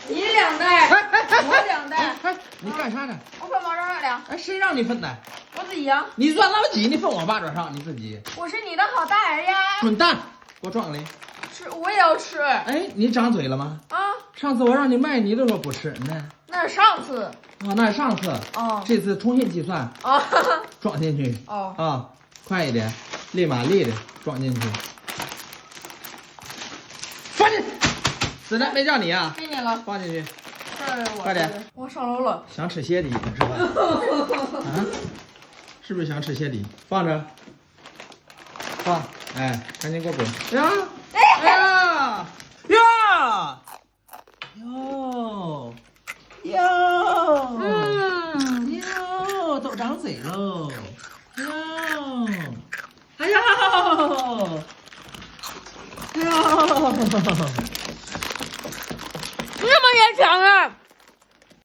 你2袋，我2袋。哎，你干啥呢？我分毛账了。哎，谁让你分的？我自己呀。你算老几？你分我巴掌上，你自己。我是你的好大儿呀。滚蛋！给我装里。吃，我也要吃。哎，你张嘴了吗？啊，上次我让你卖，你都说不吃呢。那是上次。哦，那是上次。哦。这次重新计算。哦。装进去。哦。啊，快一点，立马立的装进去。放进。子弹没叫你啊。给你了。放进去。快点。我上楼了。想吃鞋底是吧？啊？是不是想吃鞋底？放着。放。哎，赶紧给我滚！呀！哎呀！呀！哟！哟！哟！都长嘴喽！哟！哎呀！哎呀！你怎么也抢啊？